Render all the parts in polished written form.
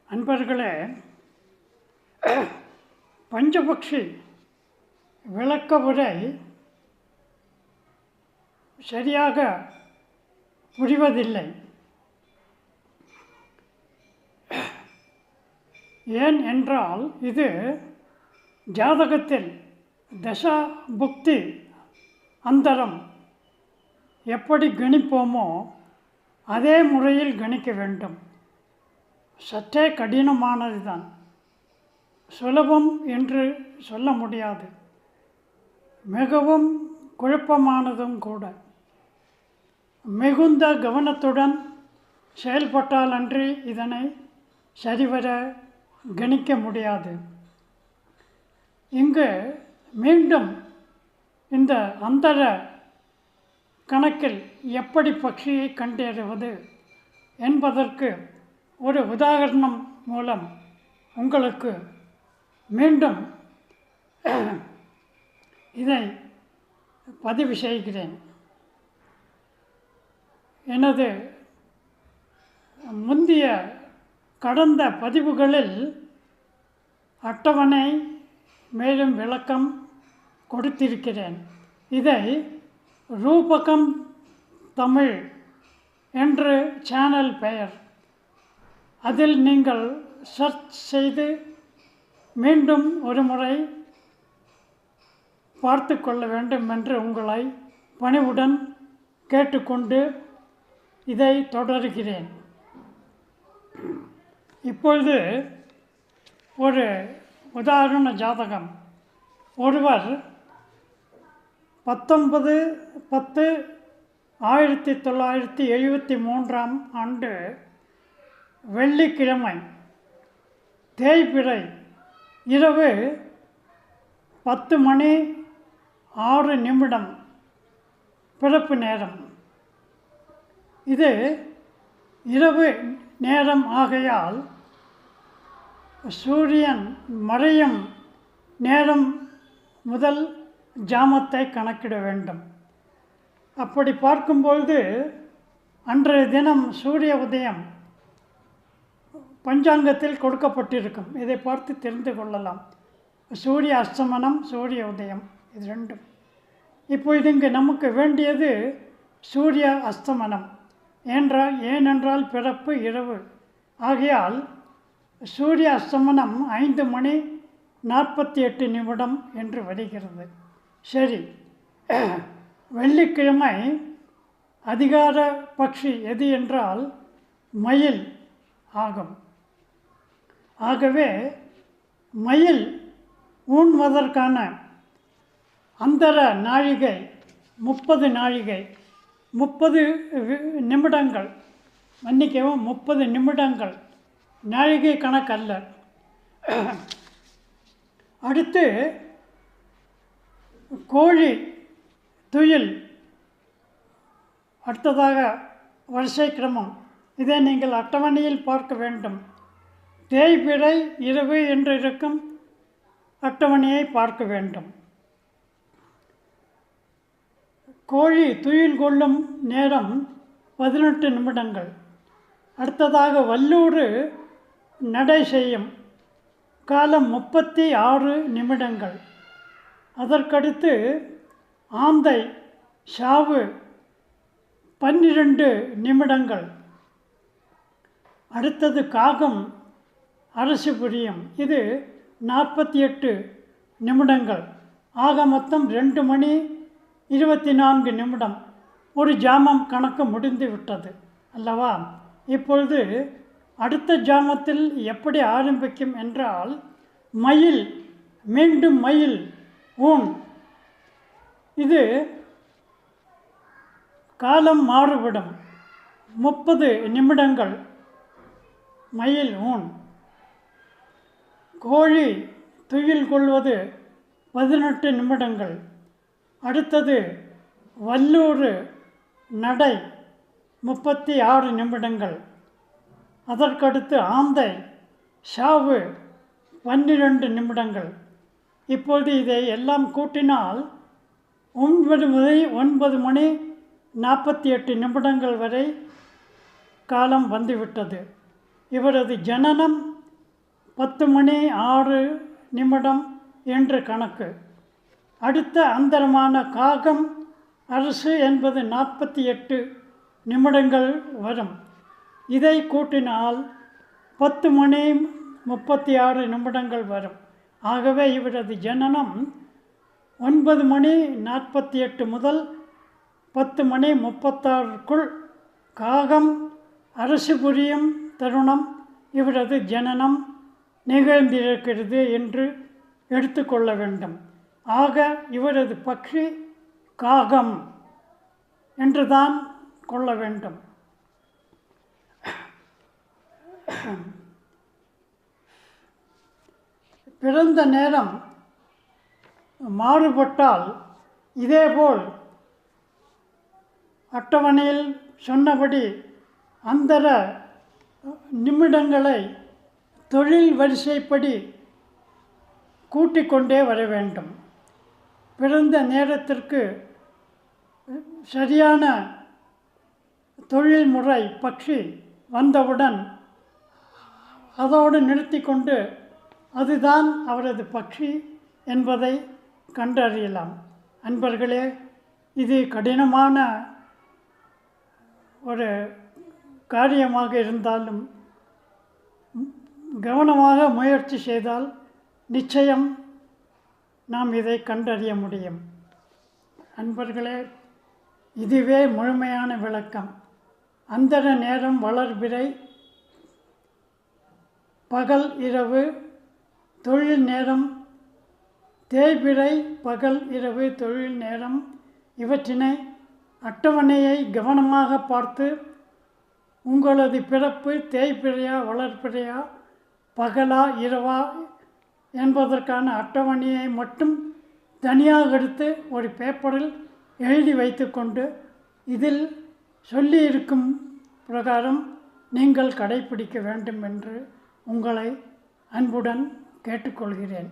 அன்பர்களே, பஞ்சபக்ஷி விளக்க உரை சரியாக புரிவதில்லை. ஏன் என்றால் இது ஜாதகத்தில் தசா புக்தி அந்தரம் எப்படி கணிப்போமோ அதே முறையில் கணிக்க வேண்டும். சற்றே கடினமானது தான், சுலபம் என்று சொல்ல முடியாது, மிகவும் குழப்பமானதும் கூட. மிகுந்த கவனத்துடன் செயல்பட்டாலன்றி இதனை சரிவர கணிக்க முடியாது. இங்கு மீண்டும் இந்த அந்தர கணக்கில் எப்படி பட்சியை கண்டறிவது என்பதற்கு ஒரு உதாரணம் மூலம் உங்களுக்கு மீண்டும் இதை பதிவு செய்கிறேன். எனது முந்தைய கடந்த பதிவுகளில் அட்டவணை மேலும் விளக்கம் கொடுத்திருக்கிறேன். இதை ரூபகம் தமிழ் என்று சேனல் பெயர். அதில் நீங்கள் சர்ச் செய்து மீண்டும் ஒரு முறை பார்த்து கொள்ள வேண்டும் என்று உங்களை பணிவுடன் கேட்டுக்கொண்டு இதை தொடர்கிறேன். இப்பொழுது ஒரு உதாரண ஜாதகம். ஒருவர் 19/10/1973 ஆண்டு வெள்ளிக்கிழமை தேய்பிறை இரவு 10:06 பிறப்பு நேரம். இது இரவு நேரம் ஆகையால் சூரியன் மறையும் நேரம் முதல் ஜாமத்தை கணக்கிட வேண்டும். அப்படி பார்க்கும்பொழுது அன்றைய தினம் சூரிய உதயம் பஞ்சாங்கத்தில் கொடுக்கப்பட்டிருக்கும். இதை பார்த்து தெரிந்து கொள்ளலாம். சூரிய அஸ்தமனம், சூரிய உதயம், இது ரெண்டும். இப்பொழுது இங்கு நமக்கு வேண்டியது சூரிய அஸ்தமனம் ஏனென்றால் பிறப்பு இரவு ஆகையால் சூரிய அஸ்தமனம் 5:48 என்று வருகிறது. சரி, வெள்ளிக்கிழமை அதிகார பட்சி எது என்றால் மயில் ஆகும். ஆகவே மயில் ஊன்வதற்கான அந்தர நாழிகை 30 நாழிகை, 30 நிமிடங்கள், மன்னிக்கவும் 30 நிமிடங்கள், நாழிகை கணக்கல்ல. அடுத்து கோழி துயில், அடுத்ததாக வரிசை கிரமம். இதை நீங்கள் அட்டவணையில் பார்க்க வேண்டும். தேய்பிறை இரவு என்று இருக்கும் அட்டவணையை பார்க்க வேண்டும். கோழி துயில் கொள்ளும் நேரம் 18 நிமிடங்கள். அடுத்ததாக வல்லூறு நடை செய்யும் காலம் 36 நிமிடங்கள். அதற்கடுத்து ஆந்தை சாவு 12 நிமிடங்கள். அடுத்தது காகம் அரசு புரியும், இது 48 நிமிடங்கள். ஆக மொத்தம் 2:24 ஒரு ஜாமம் கணக்கு முடிந்து விட்டது அல்லவா? இப்பொழுது அடுத்த ஜாமத்தில் எப்படி ஆரம்பிக்கும் என்றால் மயில், மீண்டும் மயில் ஊன். இது காலம் மாறுபடும். 30 நிமிடங்கள் மயில் ஊன். கோழி துயில் கொள்வது 18 நிமிடங்கள். அடுத்தது வல்லூறு நடை 36 நிமிடங்கள். அதற்கடுத்து ஆந்தை சாவு 12 நிமிடங்கள். இப்பொழுது இதை எல்லாம் கூட்டினால் 9:48 வரை காலம் வந்துவிட்டது. இவரது ஜனனம் 10 மணி 6 நிமிடம் என்று கணக்கு. அடுத்த அந்தரமான காகம் அரசு என்பது 48 நிமிடங்கள் வரும். இதை கூட்டினால் 10 மணி 36 நிமிடங்கள் வரும். ஆகவே இவரது ஜனனம் 9 மணி 48 முதல் 10 மணி 36க்குள் காகம் அரசு புரியும் தருணம் இவரது ஜனனம் நிகழ்ந்திருக்கிறது என்று எடுத்துக்கொள்ள வேண்டும். ஆக இவரது பக்ஷி காகம் என்றுதான் கொள்ள வேண்டும். பிறந்த நேரம் மாறுபட்டால் இதேபோல் அட்டவணையில் சொன்னபடி அந்தர நிமிடங்களை தொழில் வரிசைப்படி கூட்டிக் கொண்டே வர வேண்டும். பிறந்த நேரத்திற்கு சரியான தொழில்முறை பக்ஷி வந்தவுடன் அதோடு நிறுத்தி கொண்டு அதுதான் அவரது பக்ஷி என்பதை கண்டறியலாம். அன்பர்களே, இது கடினமான ஒரு காரியமாக இருந்தாலும் கவனமாக முயற்சி செய்தால் நிச்சயம் நாம் இதை கண்டறிய முடியும். அன்பர்களே, இதுவே முழுமையான விளக்கம். அந்தர நேரம் வளர்பிறை, பகல் இரவு தொழில் நேரம், தேய்பிறை பகல் இரவு தொழில் நேரம். இவற்றினை அட்டவணையை கவனமாக பார்த்து உங்களது பிறப்பு தேய்பிறையா வளர்பிறையா பகலா இரவா என்பதற்கான அட்டவணையை மட்டும் தனியாக எடுத்து ஒரு பேப்பரில் எழுதி வைத்துக்கொண்டு இதில் சொல்லியிருக்கும் பிரகாரம் நீங்கள் கடைப்பிடிக்க வேண்டும் என்று உங்களை அன்புடன் கேட்டுக்கொள்கிறேன்.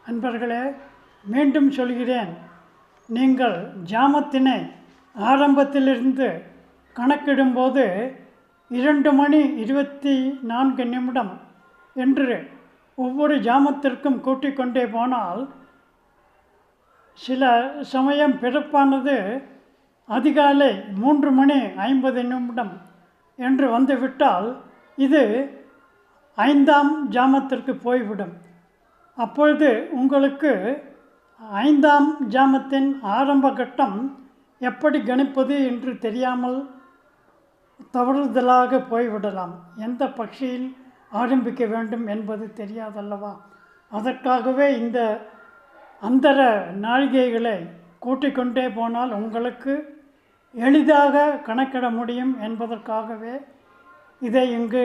அன்பர்களே, மீண்டும் சொல்கிறேன், நீங்கள் ஜாமத்தினை ஆரம்பத்திலிருந்து கணக்கிடும்போது 2 மணி 24 நிமிடம் என்று ஒவ்வொரு ஜாமத்திற்கும் கூட்டிக் கொண்டே போனால் சில சமயம் பிறப்பானது அதிகாலை 3 மணி 50 நிமிடம் என்று வந்துவிட்டால் இது 5ஆம் ஜாமத்திற்கு போய்விடும். அப்பொழுது உங்களுக்கு 5ஆம் ஜாமத்தின் ஆரம்ப கட்டம் எப்படி கணிப்பது என்று தெரியாமல் தவறுதலாக போய்விடலாம். எந்த பக்ஷியில் ஆரம்பிக்க வேண்டும் என்பது தெரியாதல்லவா? அதற்காகவே இந்த அந்தர நாழிகைகளை கூட்டிக்கொண்டே போனால் உங்களுக்கு எளிதாக கணக்கிட முடியும் என்பதற்காகவே இதை இங்கு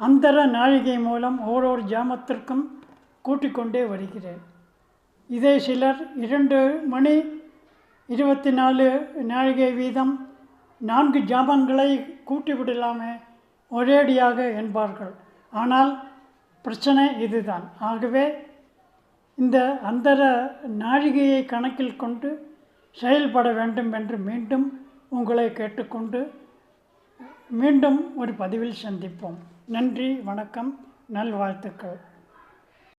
அந்தர நாழிகை மூலம் ஓரொரு ஜாமத்திற்கும் கூட்டிக்கொண்டே வருகிறேன். இதை சிலர் 2 மணி 24 நாழிகை வீதம் 4 ஜாமங்களை கூட்டிவிடலாமே ஒரேடியாக என்பார்கள். ஆனால் பிரச்சனை இதுதான். ஆகவே இந்த அந்தர நாழிகையை கணக்கில் கொண்டு செயல்பட வேண்டும் என்று மீண்டும் உங்களை கேட்டுக்கொண்டு மீண்டும் ஒரு பதிவில் சந்திப்போம். நன்றி, வணக்கம், நல்வாழ்த்துக்கள்.